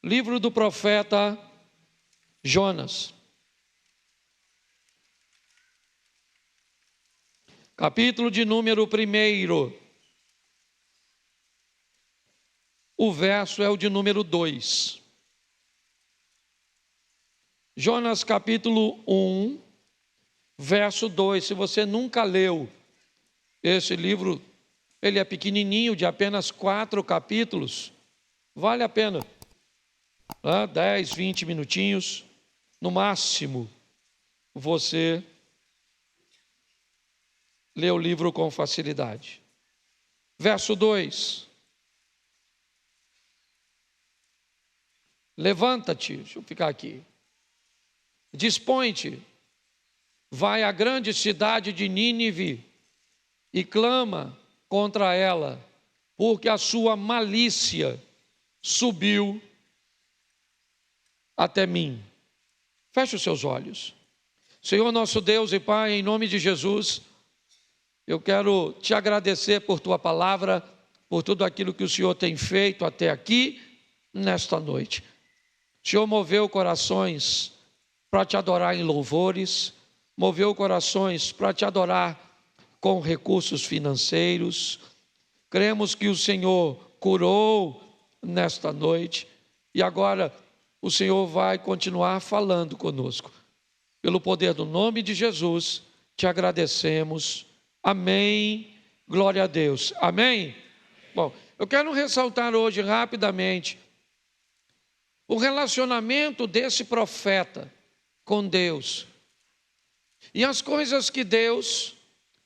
Livro do profeta Jonas. Capítulo de número 1. O verso é o de número 2. Jonas capítulo 1, verso 2. Se você nunca leu esse livro, ele é pequenininho, de apenas 4 capítulos. Vale a pena, 10, 20 minutinhos, no máximo, você lê o livro com facilidade. Verso 2. Levanta-te, deixa eu ficar aqui. Dispõe-te, vai à grande cidade de Nínive e clama contra ela, porque a sua malícia subiu até mim. Feche os seus olhos. Senhor nosso Deus e Pai, em nome de Jesus, eu quero te agradecer por tua palavra, por tudo aquilo que o Senhor tem feito até aqui, nesta noite. O Senhor moveu corações para te adorar em louvores, moveu corações para te adorar com recursos financeiros. Cremos que o Senhor curou nesta noite e agora o Senhor vai continuar falando conosco. Pelo poder do nome de Jesus, te agradecemos. Amém. Glória a Deus. Amém. Bom, eu quero ressaltar hoje rapidamente o relacionamento desse profeta com Deus e as coisas que Deus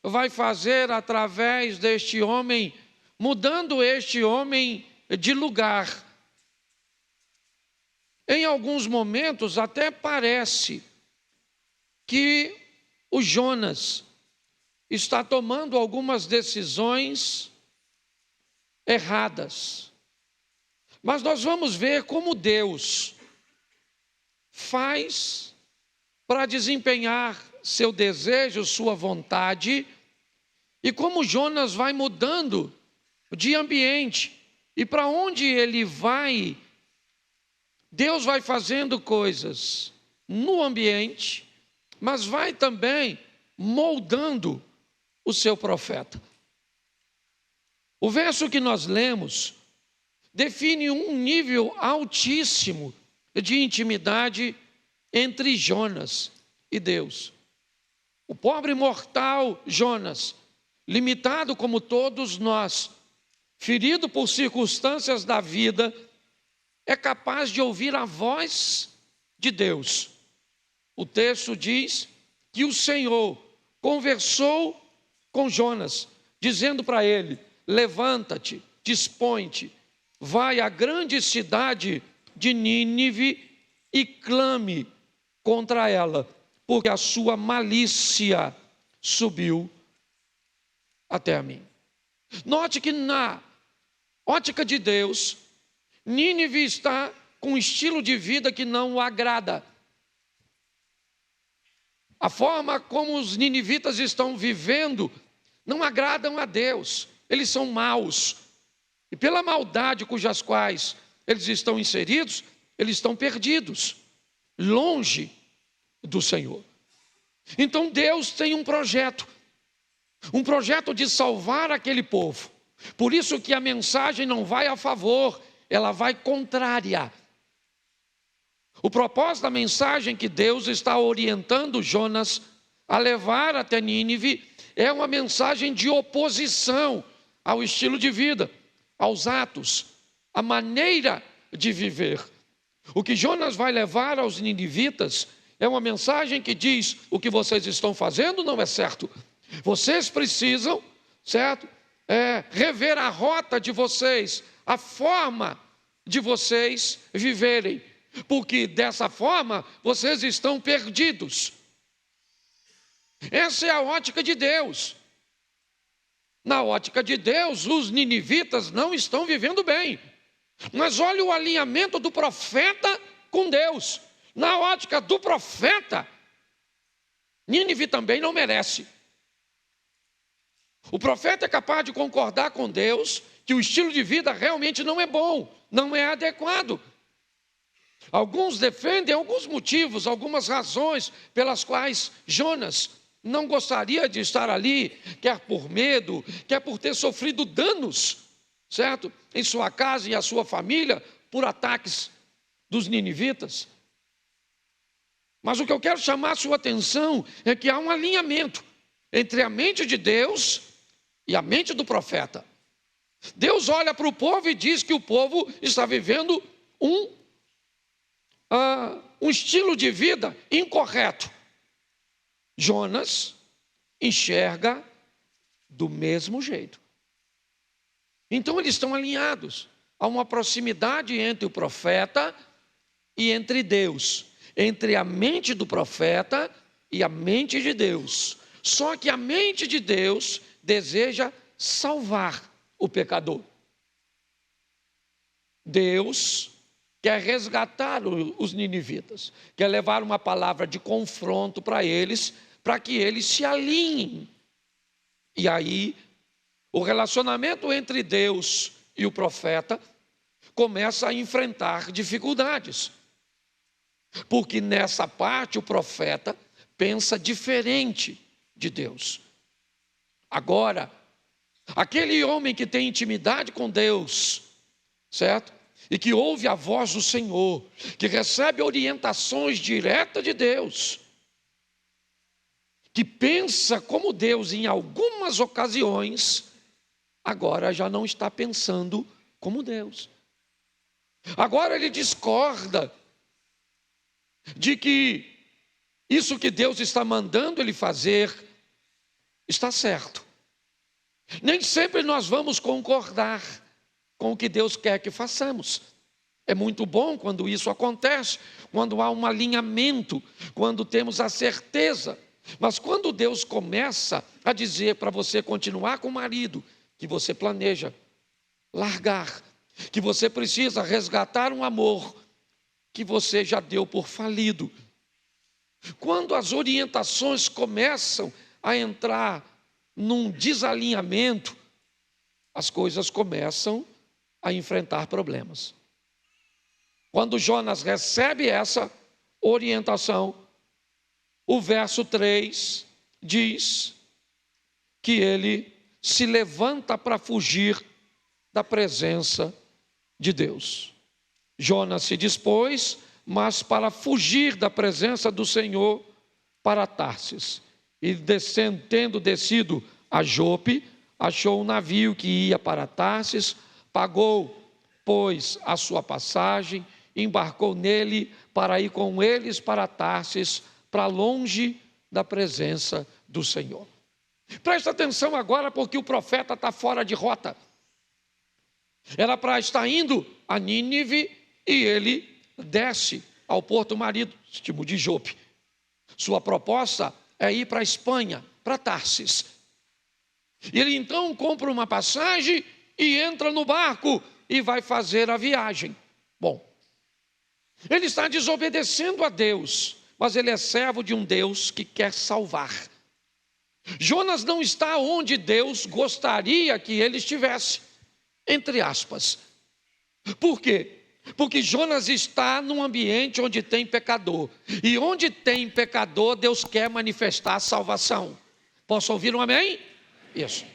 vai fazer através deste homem, mudando este homem de lugar. Em alguns momentos até parece que o Jonas está tomando algumas decisões erradas. Mas nós vamos ver como Deus faz para desempenhar seu desejo, sua vontade, e como Jonas vai mudando de ambiente, e para onde ele vai, Deus vai fazendo coisas no ambiente, mas vai também moldando o seu profeta. O verso que nós lemos define um nível altíssimo de intimidade entre Jonas e Deus. O pobre mortal Jonas, limitado como todos nós, ferido por circunstâncias da vida, é capaz de ouvir a voz de Deus. O texto diz que o Senhor conversou com Jonas, dizendo para ele: levanta-te, dispõe-te, vai à grande cidade de Nínive e clame contra ela, porque a sua malícia subiu até a mim. Note que na ótica de Deus, Nínive está com um estilo de vida que não o agrada. A forma como os ninivitas estão vivendo não agradam a Deus. Eles são maus. E pela maldade cujas quais eles estão inseridos, eles estão perdidos, longe do Senhor. Então Deus tem um projeto de salvar aquele povo. Por isso que a mensagem não vai a favor, ela vai contrária. O propósito da mensagem que Deus está orientando Jonas a levar até Nínive é uma mensagem de oposição ao estilo de vida, aos atos, à maneira de viver. O que Jonas vai levar aos ninivitas é uma mensagem que diz: o que vocês estão fazendo não é certo. Vocês precisam, certo? Rever a rota de vocês, a forma de vocês viverem, porque dessa forma vocês estão perdidos. Essa é a ótica de Deus. Na ótica de Deus, os ninivitas não estão vivendo bem. Mas olha o alinhamento do profeta com Deus. Na ótica do profeta, Nínive também não merece. O profeta é capaz de concordar com Deus que o estilo de vida realmente não é bom, não é adequado. Alguns defendem alguns motivos, algumas razões pelas quais Jonas não gostaria de estar ali, quer por medo, quer por ter sofrido danos, certo? Em sua casa e a sua família, por ataques dos ninivitas. Mas o que eu quero chamar a sua atenção é que há um alinhamento entre a mente de Deus e a mente do profeta. Deus olha para o povo e diz que o povo está vivendo um estilo de vida incorreto. Jonas enxerga do mesmo jeito. Então eles estão alinhados. Há uma proximidade entre o profeta e entre Deus, entre a mente do profeta e a mente de Deus. Só que a mente de Deus deseja salvar o pecador. Deus quer resgatar os ninivitas, quer levar uma palavra de confronto para eles, para que eles se alinhem. E aí, o relacionamento entre Deus e o profeta começa a enfrentar dificuldades. Porque nessa parte o profeta pensa diferente de Deus. Agora, aquele homem que tem intimidade com Deus, certo? E que ouve a voz do Senhor, que recebe orientações diretas de Deus, que pensa como Deus em algumas ocasiões, agora já não está pensando como Deus. Agora ele discorda de que isso que Deus está mandando ele fazer está certo. Nem sempre nós vamos concordar com o que Deus quer que façamos. É muito bom quando isso acontece, quando há um alinhamento, quando temos a certeza. Mas quando Deus começa a dizer para você continuar com o marido, que você planeja largar, que você precisa resgatar um amor que você já deu por falido. Quando as orientações começam a entrar num desalinhamento, as coisas começam a enfrentar problemas. Quando Jonas recebe essa orientação, o verso 3 diz que ele se levanta para fugir da presença de Deus. Jonas se dispôs, mas para fugir da presença do Senhor, para Tarsis. E tendo descido a Jope, achou um navio que ia para Tarsis, pagou, pois, a sua passagem, embarcou nele para ir com eles para Tarsis, para longe da presença do Senhor. Presta atenção agora, porque o profeta está fora de rota. Era para estar indo a Nínive e ele desce ao porto marítimo de Jope. Sua proposta é ir para a Espanha, para Tarsis. E ele então compra uma passagem e entra no barco e vai fazer a viagem. Bom, ele está desobedecendo a Deus, mas ele é servo de um Deus que quer salvar. Jonas não está onde Deus gostaria que ele estivesse, entre aspas. Por quê? Porque Jonas está num ambiente onde tem pecador. E onde tem pecador, Deus quer manifestar a salvação. Posso ouvir um amém? Isso.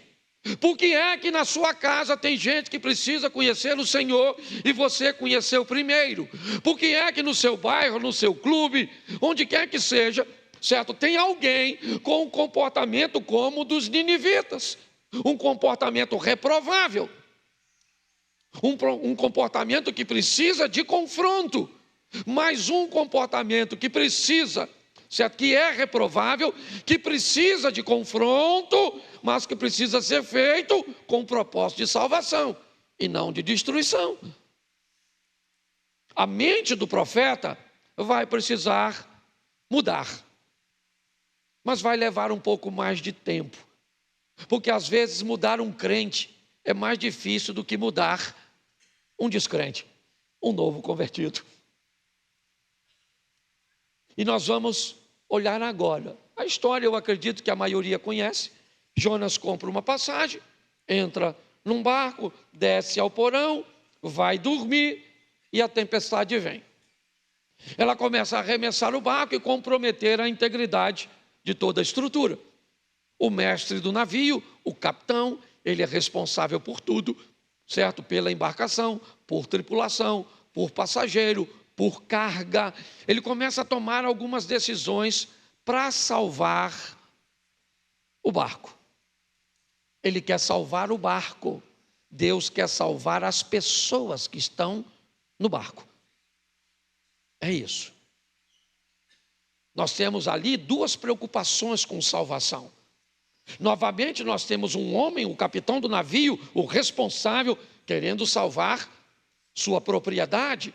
Por que é que na sua casa tem gente que precisa conhecer o Senhor e você conheceu primeiro? Por que é que no seu bairro, no seu clube, onde quer que seja, certo? Tem alguém com um comportamento como o dos ninivitas, um comportamento reprovável, um comportamento que precisa de confronto, mas um comportamento que precisa, certo? Que é reprovável, que precisa de confronto, mas que precisa ser feito com o propósito de salvação e não de destruição. A mente do profeta vai precisar mudar, mas vai levar um pouco mais de tempo, porque às vezes mudar um crente é mais difícil do que mudar um descrente, um novo convertido. E nós vamos olhar agora. A história eu acredito que a maioria conhece. Jonas compra uma passagem, entra num barco, desce ao porão, vai dormir e a tempestade vem. Ela começa a arremessar o barco e comprometer a integridade de toda a estrutura. O mestre do navio, o capitão, ele é responsável por tudo, certo? Pela embarcação, por tripulação, por passageiro, por carga. Ele começa a tomar algumas decisões para salvar o barco. Ele quer salvar o barco. Deus quer salvar as pessoas que estão no barco. É isso. Nós temos ali duas preocupações com salvação. Novamente nós temos um homem, o capitão do navio, o responsável, querendo salvar sua propriedade.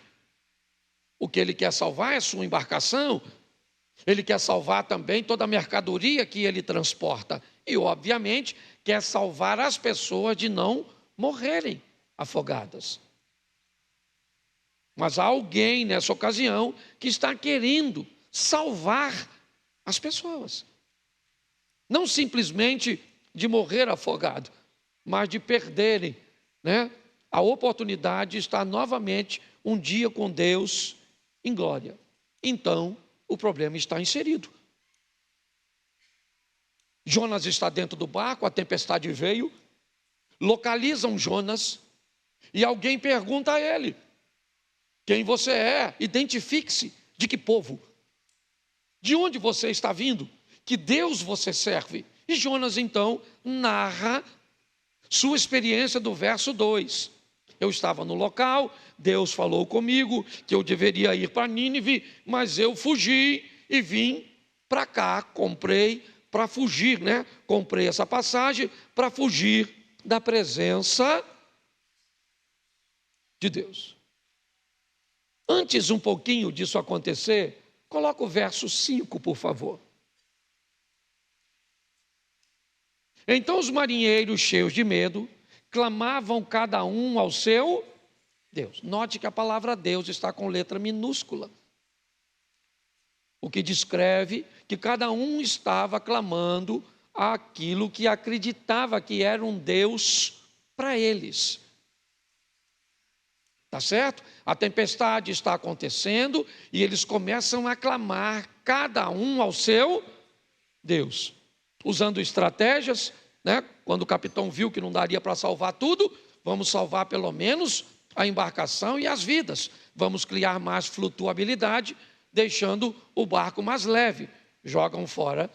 O que ele quer salvar é sua embarcação. Ele quer salvar também toda a mercadoria que ele transporta. E, obviamente, quer salvar as pessoas de não morrerem afogadas. Mas há alguém nessa ocasião que está querendo salvar as pessoas. Não simplesmente de morrer afogado, mas de perderem, a oportunidade de estar novamente um dia com Deus em glória. Então, o problema está inserido. Jonas está dentro do barco, a tempestade veio, localizam Jonas e alguém pergunta a ele: quem você é? Identifique-se. De que povo? De onde você está vindo? Que Deus você serve? E Jonas então narra sua experiência do verso 2. Eu estava no local, Deus falou comigo que eu deveria ir para Nínive, mas eu fugi e vim para cá, comprei para fugir, Comprei essa passagem para fugir da presença de Deus. Antes um pouquinho disso acontecer, coloca o verso 5, por favor. Então os marinheiros, cheios de medo, clamavam cada um ao seu Deus. Note que a palavra Deus está com letra minúscula, o que descreve que cada um estava clamando aquilo que acreditava que era um Deus para eles. Tá certo? A tempestade está acontecendo e eles começam a clamar cada um ao seu Deus, usando estratégias, Quando o capitão viu que não daria para salvar tudo, vamos salvar pelo menos a embarcação e as vidas. Vamos criar mais flutuabilidade, deixando o barco mais leve. Jogam fora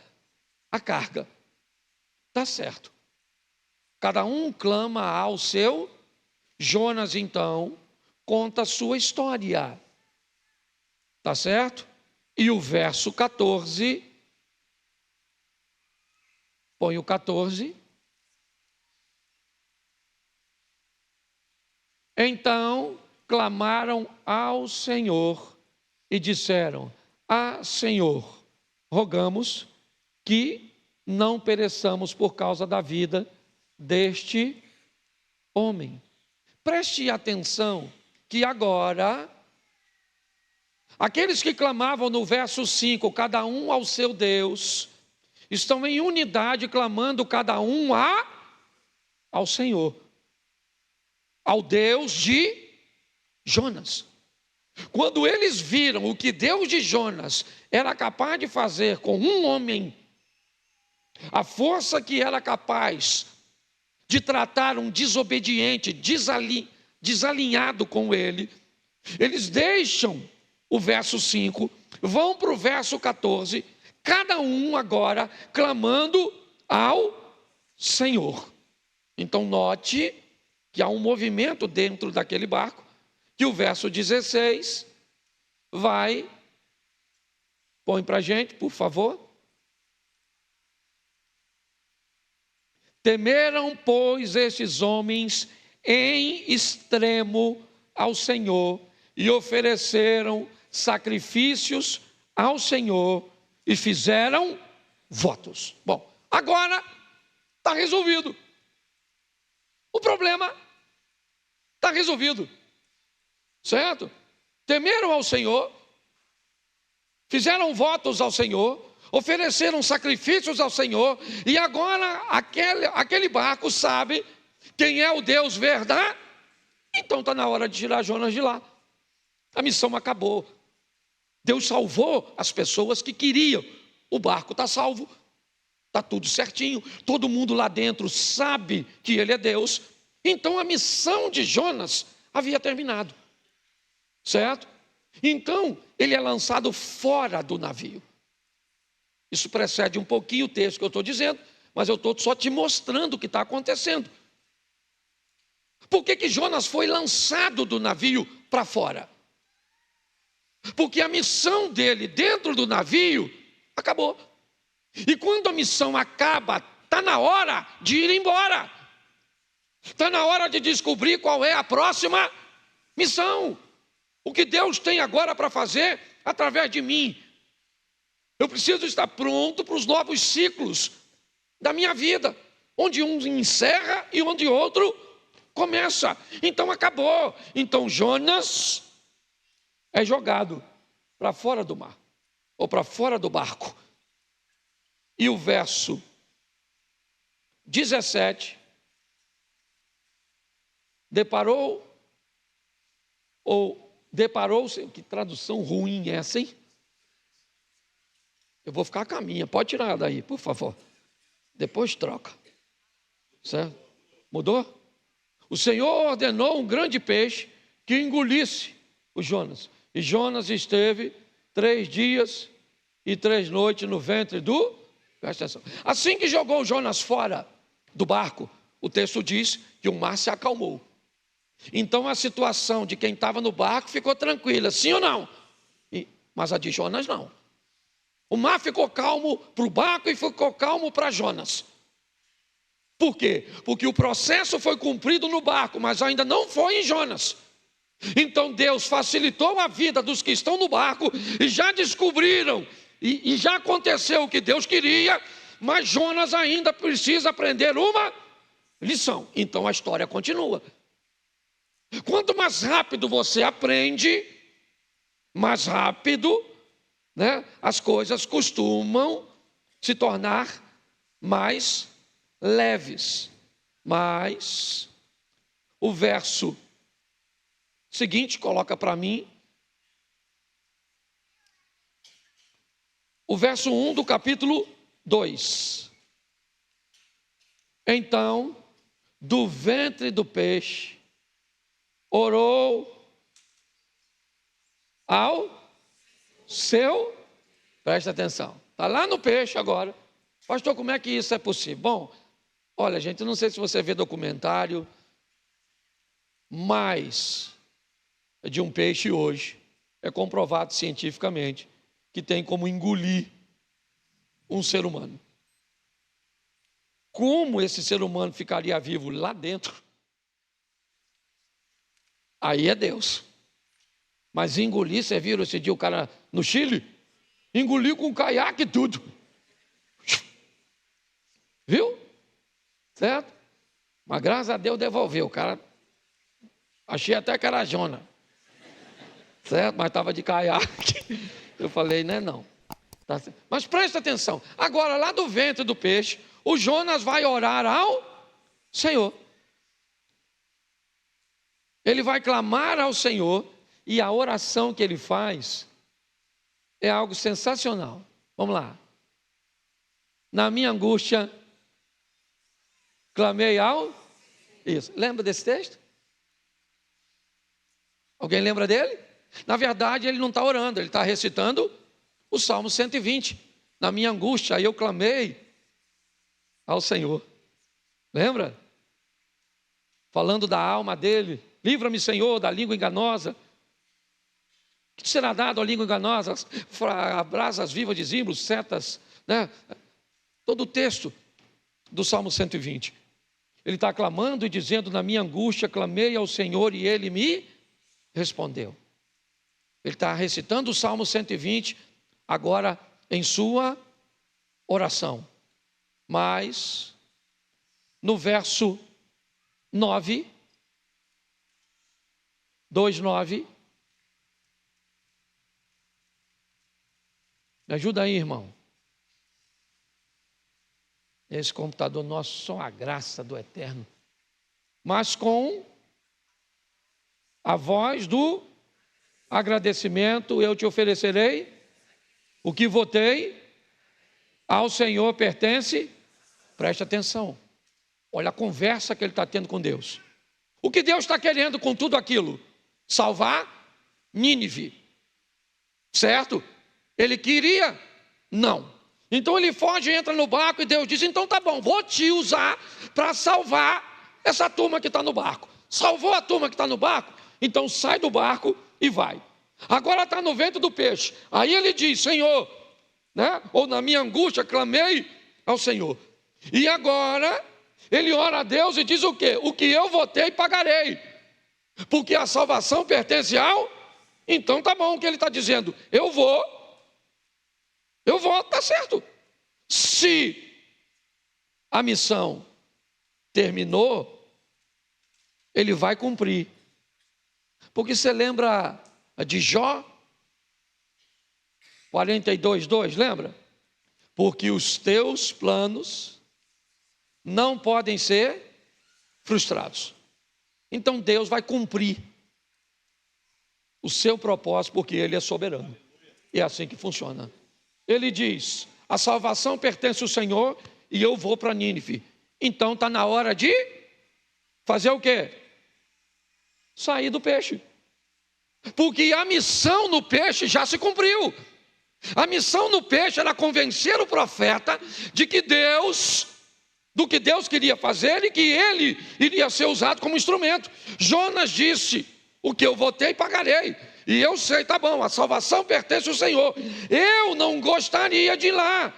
a carga. Tá certo. Cada um clama ao seu. Jonas, então, conta a sua história. Tá certo? E o verso 14, põe o 14. Então clamaram ao Senhor e disseram: Senhor, rogamos que não pereçamos por causa da vida deste homem. Preste atenção que agora, aqueles que clamavam no verso 5, cada um ao seu Deus, estão em unidade clamando cada um ao Senhor, ao Deus de Jonas. Quando eles viram o que Deus de Jonas era capaz de fazer com um homem, a força que era capaz de tratar um desobediente, desalinhado com ele, eles deixam o verso 5, vão para o verso 14, cada um agora clamando ao Senhor. Então note que há um movimento dentro daquele barco, que o verso 16 vai, põe para a gente, por favor. Temeram, pois, estes homens em extremo ao Senhor e ofereceram sacrifícios ao Senhor e fizeram votos. Bom, agora está resolvido. O problema está resolvido. Certo? Temeram ao Senhor, fizeram votos ao Senhor, ofereceram sacrifícios ao Senhor, e agora aquele barco sabe quem é o Deus verdadeiro. Então está na hora de tirar Jonas de lá. A missão acabou. Deus salvou as pessoas que queriam. O barco está salvo, está tudo certinho, todo mundo lá dentro sabe que ele é Deus. Então a missão de Jonas havia terminado, certo? Então ele é lançado fora do navio. Isso precede um pouquinho o texto que eu estou dizendo, mas eu estou só te mostrando o que está acontecendo. Por que Jonas foi lançado do navio para fora? Porque a missão dele dentro do navio acabou. E quando a missão acaba, está na hora de ir embora. Está na hora de descobrir qual é a próxima missão. O que Deus tem agora para fazer através de mim. Eu preciso estar pronto para os novos ciclos da minha vida, onde um encerra e onde outro começa. Então acabou. Então Jonas é jogado para fora do mar, ou para fora do barco. E o verso 17, deparou-se, que tradução ruim é essa, hein? Eu vou ficar com a minha, pode tirar daí, por favor. Depois troca. Certo? Mudou? O Senhor ordenou um grande peixe que engolisse o Jonas. E Jonas esteve 3 dias e 3 noites no ventre do... Presta atenção. Assim que jogou Jonas fora do barco, o texto diz que o mar se acalmou. Então a situação de quem estava no barco ficou tranquila, sim ou não? Mas a de Jonas não. O mar ficou calmo para o barco e ficou calmo para Jonas. Por quê? Porque o processo foi cumprido no barco, mas ainda não foi em Jonas. Então Deus facilitou a vida dos que estão no barco e já descobriram, e já aconteceu o que Deus queria, mas Jonas ainda precisa aprender uma lição. Então a história continua. Quanto mais rápido você aprende, mais rápido, as coisas costumam se tornar mais leves. Mas o verso seguinte coloca para mim, o verso 1 do capítulo 2. Então, do ventre do peixe, orou ao seu, presta atenção, está lá no peixe agora. Pastor, como é que isso é possível? Bom, olha gente, eu não sei se você vê documentário, mas de um peixe hoje, é comprovado cientificamente, que tem como engolir um ser humano. Como esse ser humano ficaria vivo lá dentro? Aí é Deus. Mas engolir, você viram esse dia o cara no Chile? Engoliu com caiaque e tudo. Viu? Certo? Mas graças a Deus devolveu. O cara, achei até que era Jona. Certo? Mas estava de caiaque. Eu falei, não. Tá certo. Mas presta atenção. Agora, lá do ventre do peixe, o Jonas vai orar ao Senhor. Ele vai clamar ao Senhor. E a oração que ele faz é algo sensacional. Vamos lá. Na minha angústia, clamei ao... Isso. Lembra desse texto? Alguém lembra dele? Na verdade, ele não está orando, ele está recitando o Salmo 120. Na minha angústia, eu clamei ao Senhor. Lembra? Falando da alma dele. Livra-me, Senhor, da língua enganosa. Que será dado à língua enganosa? Brasas vivas de zimbros, setas, Todo o texto do Salmo 120. Ele está clamando e dizendo, na minha angústia, clamei ao Senhor e Ele me respondeu. Ele está recitando o Salmo 120, agora em sua oração. Mas, no verso 9, 2:9, me ajuda aí, irmão. Esse computador nosso, só a graça do Eterno. Mas com a voz do agradecimento eu te oferecerei, o que votei ao Senhor pertence, preste atenção, olha a conversa que ele está tendo com Deus. O que Deus está querendo com tudo aquilo? Salvar Nínive, certo? Ele queria? Não. Então ele foge e entra no barco e Deus diz, então tá bom, vou te usar para salvar essa turma que está no barco. Salvou a turma que está no barco? Então sai do barco e vai. Agora está no vento do peixe. Aí ele diz, Senhor, né? Ou na minha angústia clamei ao Senhor. E agora ele ora a Deus e diz o quê? O que eu votei pagarei, porque a salvação pertence ao... Então tá bom o que ele está dizendo, eu vou, tá certo. Se a missão terminou, ele vai cumprir. Porque você lembra de Jó 42:2, lembra? Porque os teus planos não podem ser frustrados. Então Deus vai cumprir o seu propósito, porque Ele é soberano. É assim que funciona. Ele diz, a salvação pertence ao Senhor e eu vou para Nínive. Então está na hora de fazer o quê? Sair do peixe. Porque a missão no peixe já se cumpriu. A missão no peixe era convencer o profeta de que do que Deus queria fazer e que ele iria ser usado como instrumento. Jonas disse, o que eu votei pagarei. E eu sei, tá bom, a salvação pertence ao Senhor. Eu não gostaria de ir lá.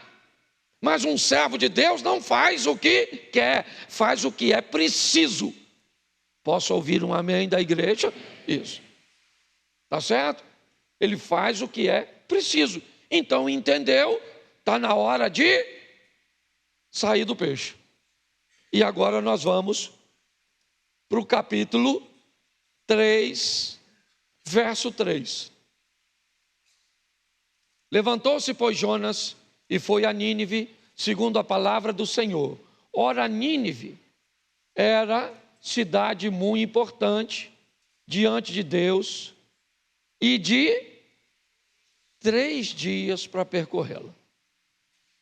Mas um servo de Deus não faz o que quer, faz o que é preciso. Posso ouvir um amém da igreja? Isso. Tá certo? Ele faz o que é preciso. Então entendeu, está na hora de sair do peixe. E agora nós vamos para o capítulo 3, verso 3. Levantou-se, pois, Jonas e foi a Nínive, segundo a palavra do Senhor. Ora, Nínive era cidade muito importante diante de Deus e de 3 dias para percorrê-la,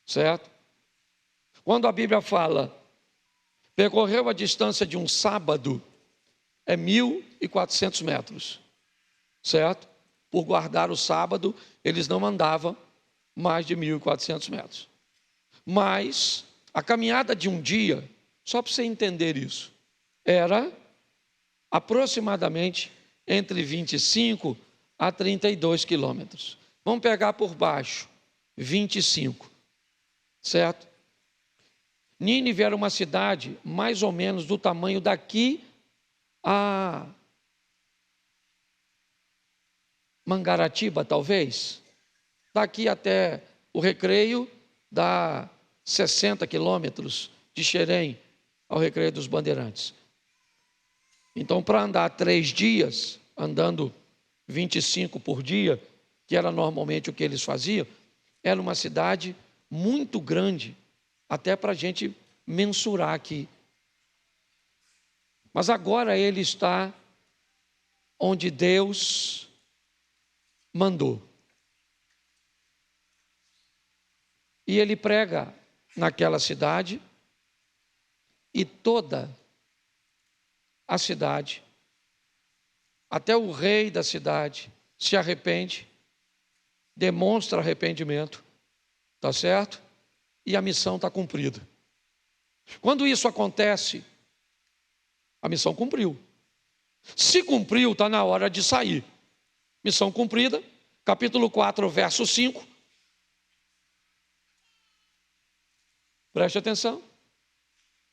certo? Quando a Bíblia fala, percorreu a distância de um sábado, é 1.400 metros, certo? Por guardar o sábado, eles não andavam mais de 1.400 metros. Mas a caminhada de um dia, só para você entender isso, era aproximadamente entre 25 a 32 quilômetros. Vamos pegar por baixo, 25, certo? Nínive era uma cidade mais ou menos do tamanho daqui a Mangaratiba, talvez. Daqui até o Recreio dá 60 quilômetros de Xerém ao Recreio dos Bandeirantes. Então, para andar 3 dias, andando 25 por dia, que era normalmente o que eles faziam, era uma cidade muito grande, até para a gente mensurar aqui. Mas agora ele está onde Deus mandou. E ele prega naquela cidade, e toda a cidade, até o rei da cidade, se arrepende, demonstra arrependimento, tá certo? E a missão está cumprida. Quando isso acontece, a missão cumpriu. Se cumpriu, está na hora de sair. Missão cumprida, capítulo 4, verso 5. Preste atenção.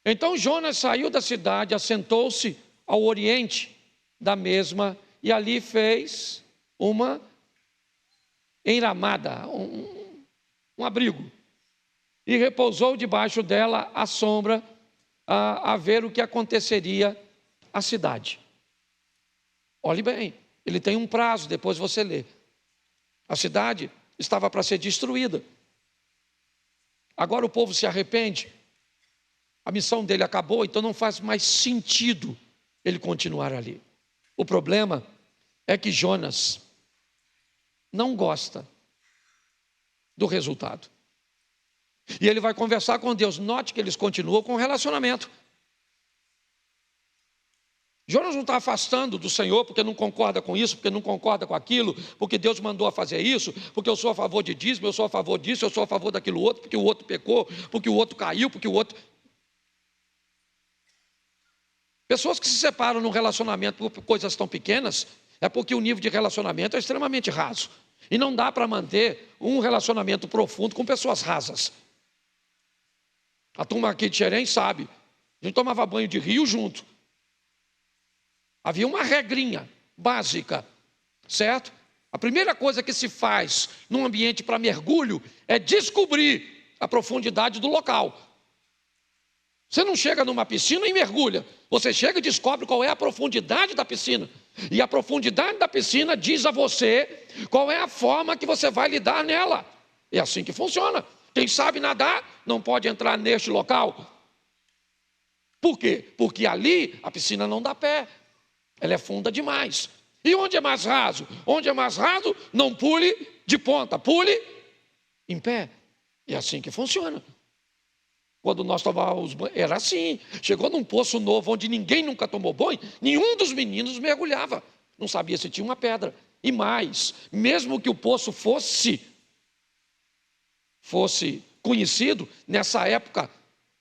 Então Jonas saiu da cidade, assentou-se ao oriente da mesma, e ali fez uma enramada, um abrigo, e repousou debaixo dela à sombra, a ver o que aconteceria à cidade. Olhe bem, ele tem um prazo, depois você lê. A cidade estava para ser destruída. Agora o povo se arrepende, a missão dele acabou, então não faz mais sentido ele continuar ali. O problema é que Jonas não gosta do resultado. E ele vai conversar com Deus. Note que eles continuam com o relacionamento. Jonas não está afastando do Senhor porque não concorda com isso, porque não concorda com aquilo, porque Deus mandou a fazer isso, porque eu sou a favor de dízimo, eu sou a favor disso, eu sou a favor daquilo outro, porque o outro pecou, porque o outro caiu, porque o outro... Pessoas que se separam num relacionamento por coisas tão pequenas, é porque o nível de relacionamento é extremamente raso. E não dá para manter um relacionamento profundo com pessoas rasas. A turma aqui de Xerém sabe, a gente tomava banho de rio junto. Havia uma regrinha básica, certo? A primeira coisa que se faz num ambiente para mergulho é descobrir a profundidade do local. Você não chega numa piscina e mergulha. Você chega e descobre qual é a profundidade da piscina. E a profundidade da piscina diz a você qual é a forma que você vai lidar nela. É assim que funciona. Quem sabe nadar não pode entrar neste local. Por quê? Porque ali a piscina não dá pé. Ela é funda demais. E onde é mais raso? Onde é mais raso, não pule de ponta, pule em pé. É assim que funciona. Quando nós tomávamos banho, era assim. Chegou num poço novo onde ninguém nunca tomou banho, nenhum dos meninos mergulhava. Não sabia se tinha uma pedra. E mais, mesmo que o poço fosse conhecido nessa época,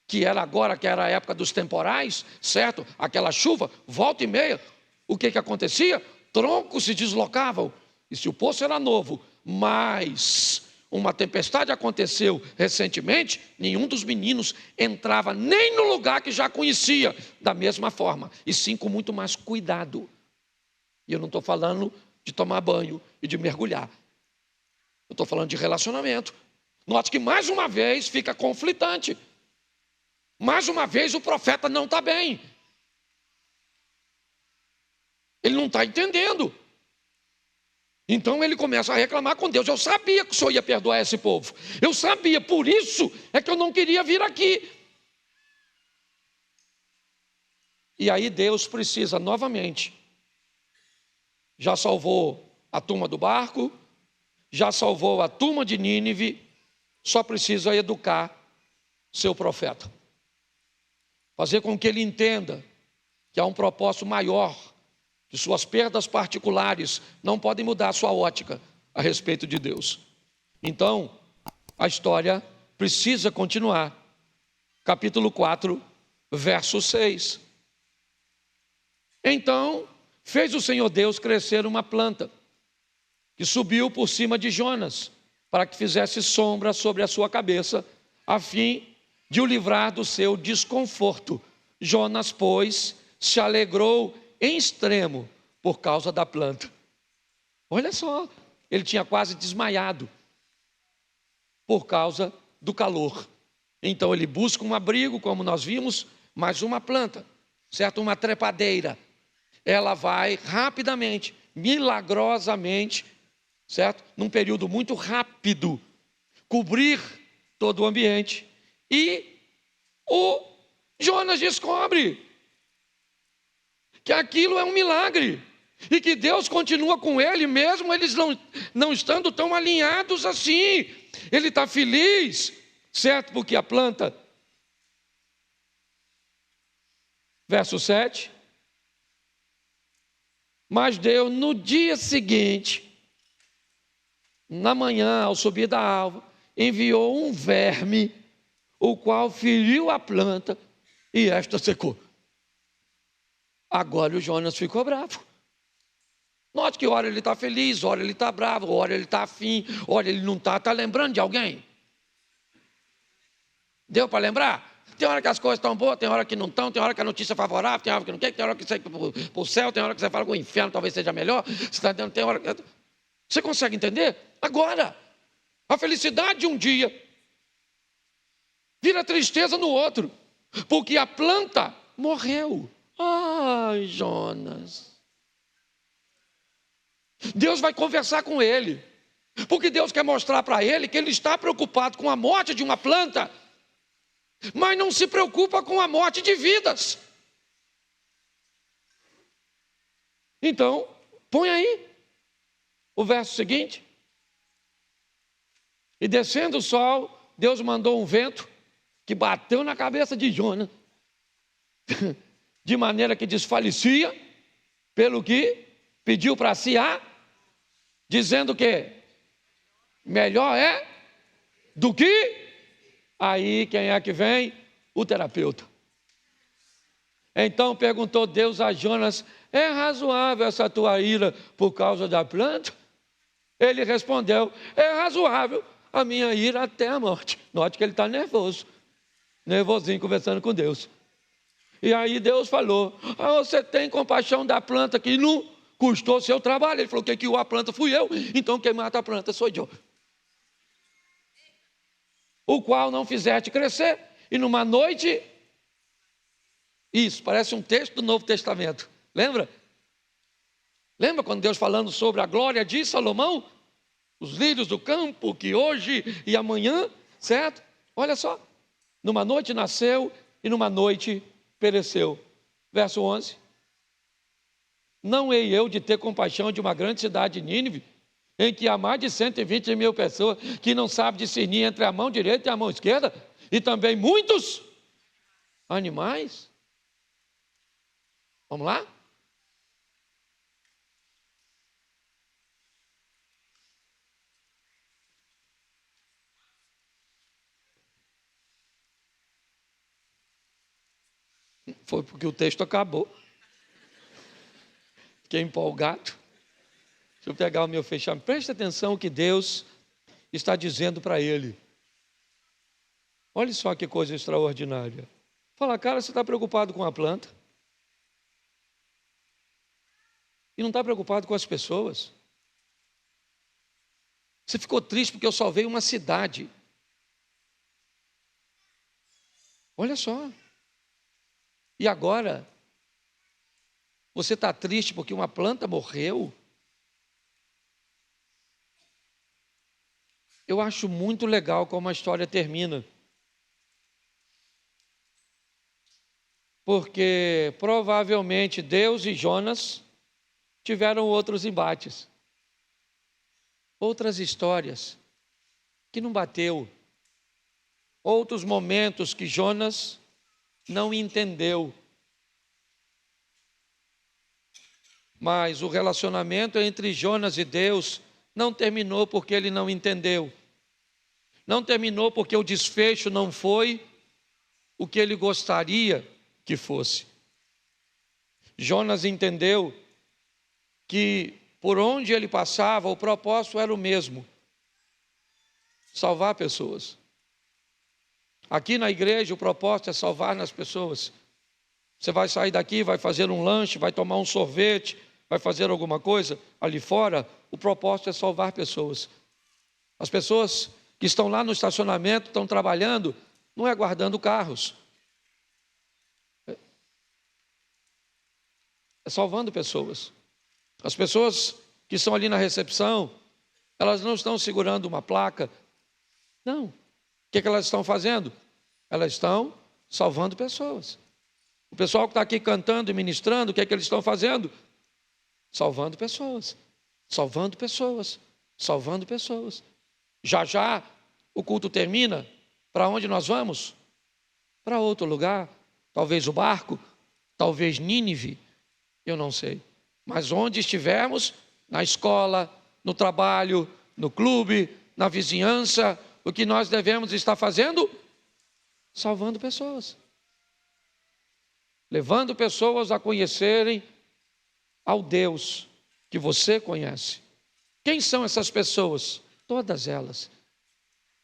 que era agora, que era a época dos temporais, certo? Aquela chuva, volta e meia, o que acontecia? Troncos se deslocavam. E se o poço era novo, mas uma tempestade aconteceu recentemente, nenhum dos meninos entrava nem no lugar que já conhecia da mesma forma, e sim com muito mais cuidado. E eu não estou falando de tomar banho e de mergulhar. Eu estou falando de relacionamento. Note que mais uma vez fica conflitante. Mais uma vez o profeta não está bem. Ele não está entendendo. Então ele começa a reclamar com Deus. Eu sabia que o Senhor ia perdoar esse povo. Eu sabia, por isso é que eu não queria vir aqui. E aí Deus precisa novamente. Já salvou a turma do barco, já salvou a turma de Nínive, só precisa educar seu profeta. Fazer com que ele entenda que há um propósito maior, que suas perdas particulares não podem mudar a sua ótica a respeito de Deus. Então, a história precisa continuar. Capítulo 4, verso 6. Então, fez o Senhor Deus crescer uma planta, que subiu por cima de Jonas, para que fizesse sombra sobre a sua cabeça, a fim de o livrar do seu desconforto. Jonas, pois, se alegrou em extremo por causa da planta. Olha só, ele tinha quase desmaiado por causa do calor. Então ele busca um abrigo, como nós vimos, mas uma planta, certo? Uma trepadeira. Ela vai rapidamente, milagrosamente, certo? Num período muito rápido, cobrir todo o ambiente. E o Jonas descobre que aquilo é um milagre e que Deus continua com ele, mesmo eles não estando tão alinhados assim. Ele está feliz, certo? Porque a planta, verso 7, mas Deus no dia seguinte, na manhã, ao subir da alva, enviou um verme, o qual feriu a planta e esta secou. Agora o Jonas ficou bravo. Note que hora ele está feliz, hora ele está bravo, hora ele está afim, hora ele não está. Está lembrando de alguém? Deu para lembrar? Tem hora que as coisas estão boas, tem hora que não estão, tem hora que a notícia é favorável, tem hora que não quer, tem hora que você vai para o céu, tem hora que você fala que o inferno talvez seja melhor. Tem hora que... Você consegue entender? Agora, a felicidade de um dia vira tristeza no outro, porque a planta morreu. Ai, Jonas. Deus vai conversar com ele, porque Deus quer mostrar para ele que ele está preocupado com a morte de uma planta, mas não se preocupa com a morte de vidas. Então, põe aí o verso seguinte. E descendo o sol, Deus mandou um vento que bateu na cabeça de Jonas, de maneira que desfalecia, pelo que pediu para si dizendo que melhor é do que. Aí quem é que vem? O terapeuta. Então perguntou Deus a Jonas: é razoável essa tua ira por causa da planta? Ele respondeu: é razoável a minha ira até a morte. Note que ele está nervosinho, conversando com Deus. E aí Deus falou: você tem compaixão da planta que não custou seu trabalho. Ele falou: quem criou a planta fui eu, então quem mata a planta sou eu. O qual não fizeste crescer, e numa noite... Isso, parece um texto do Novo Testamento. Lembra? Lembra quando Deus falando sobre a glória de Salomão? Os lírios do campo, que hoje e amanhã, certo? Olha só. Numa noite nasceu e numa noite pereceu. Verso 11. Não hei eu de ter compaixão de uma grande cidade de Nínive, em que há mais de 120 mil pessoas que não sabem discernir entre a mão direita e a mão esquerda, e também muitos animais. Vamos lá? Foi porque o texto acabou. Fiquei empolgado. Deixa eu pegar o meu fechamento. Preste atenção o que Deus está dizendo para ele. Olha só que coisa extraordinária. Fala, cara, você está preocupado com a planta? E não está preocupado com as pessoas? Você ficou triste porque eu salvei uma cidade. Olha só. E agora? Você está triste porque uma planta morreu? Eu acho muito legal como a história termina. Porque provavelmente Deus e Jonas tiveram outros embates. Outras histórias que não bateu. Outros momentos que Jonas não entendeu. Mas o relacionamento entre Jonas e Deus não terminou porque ele não entendeu. Não terminou porque o desfecho não foi o que ele gostaria que fosse. Jonas entendeu que por onde ele passava, o propósito era o mesmo: salvar pessoas. Aqui na igreja o propósito é salvar nas pessoas. Você vai sair daqui, vai fazer um lanche, vai tomar um sorvete, vai fazer alguma coisa ali fora, o propósito é salvar pessoas. As pessoas que estão lá no estacionamento, estão trabalhando, não é guardando carros. É salvando pessoas. As pessoas que estão ali na recepção, elas não estão segurando uma placa. Não. O que elas estão fazendo? Elas estão salvando pessoas. O pessoal que está aqui cantando e ministrando, o que eles estão fazendo? Salvando pessoas. Salvando pessoas. Salvando pessoas. Já já o culto termina. Para onde nós vamos? Para outro lugar. Talvez o barco, talvez Nínive, eu não sei. Mas onde estivermos, na escola, no trabalho, no clube, na vizinhança, o que nós devemos estar fazendo? Salvando pessoas. Levando pessoas a conhecerem ao Deus que você conhece. Quem são essas pessoas? Todas elas.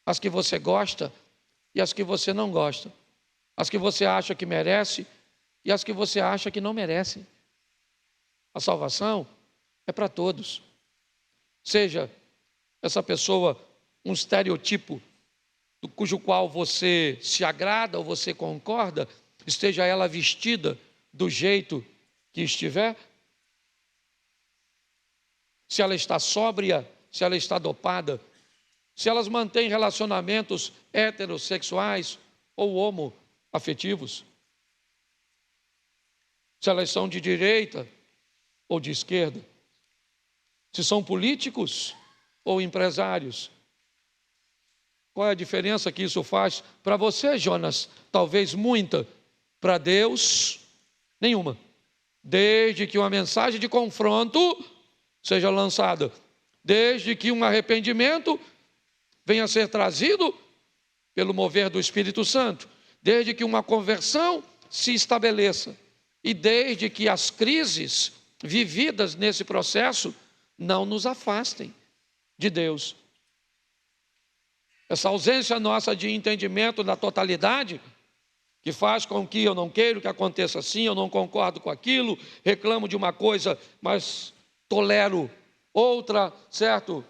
As que você gosta e as que você não gosta. As que você acha que merece e as que você acha que não merece. A salvação é para todos. Seja essa pessoa um estereotipo cujo qual você se agrada ou você concorda, esteja ela vestida do jeito que estiver, se ela está sóbria, se ela está dopada, se elas mantêm relacionamentos heterossexuais ou homoafetivos, se elas são de direita ou de esquerda, se são políticos ou empresários, Qual é a diferença que isso faz para você, Jonas? Talvez muita. Para Deus, nenhuma. Desde que uma mensagem de confronto seja lançada, desde que um arrependimento venha a ser trazido pelo mover do Espírito Santo, desde que uma conversão se estabeleça e desde que as crises vividas nesse processo não nos afastem de Deus. Essa ausência nossa de entendimento da totalidade, que faz com que eu não queira que aconteça assim, eu não concordo com aquilo, reclamo de uma coisa, mas tolero outra, certo?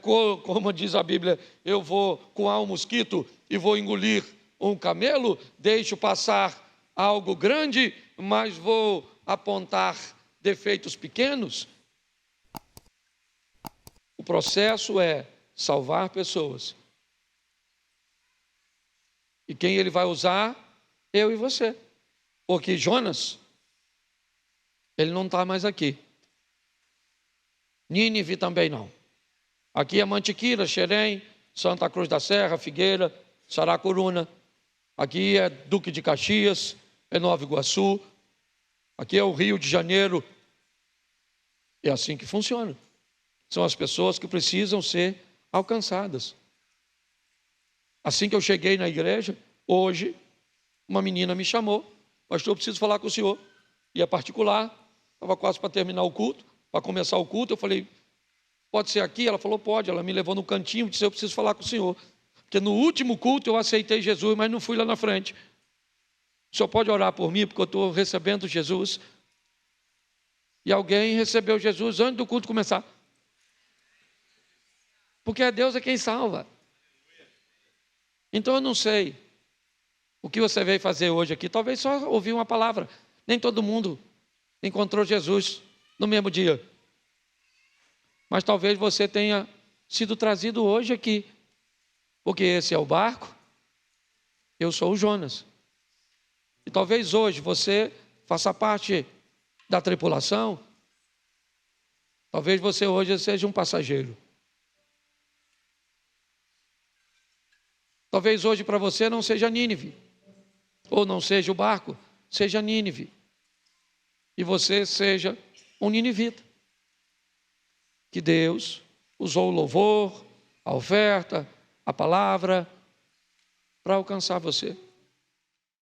Como diz a Bíblia, eu vou coar um mosquito e vou engolir um camelo, deixo passar algo grande, mas vou apontar defeitos pequenos. O processo é salvar pessoas. E quem ele vai usar? Eu e você. Porque Jonas, ele não está mais aqui. Nínive também não. Aqui é Mantiqueira, Xerém, Santa Cruz da Serra, Figueira, Saracuruna. Aqui é Duque de Caxias, é Nova Iguaçu. Aqui é o Rio de Janeiro. É assim que funciona. São as pessoas que precisam ser alcançadas. Assim que eu cheguei na igreja, hoje, uma menina me chamou. Pastor, eu preciso falar com o senhor. E é particular, estava quase para terminar o culto, para começar o culto. Eu falei, pode ser aqui? Ela falou, pode. Ela me levou no cantinho e disse, eu preciso falar com o senhor. Porque no último culto eu aceitei Jesus, mas não fui lá na frente. O senhor pode orar por mim, porque eu estou recebendo Jesus. E alguém recebeu Jesus antes do culto começar. Porque Deus é quem salva. Então eu não sei o que você veio fazer hoje aqui. Talvez só ouvir uma palavra. Nem todo mundo encontrou Jesus no mesmo dia. Mas talvez você tenha sido trazido hoje aqui. Porque esse é o barco, eu sou o Jonas. E talvez hoje você faça parte da tripulação. Talvez você hoje seja um passageiro. Talvez hoje para você não seja Nínive, ou não seja o barco, seja Nínive. E você seja um ninivita. Que Deus usou o louvor, a oferta, a palavra, para alcançar você.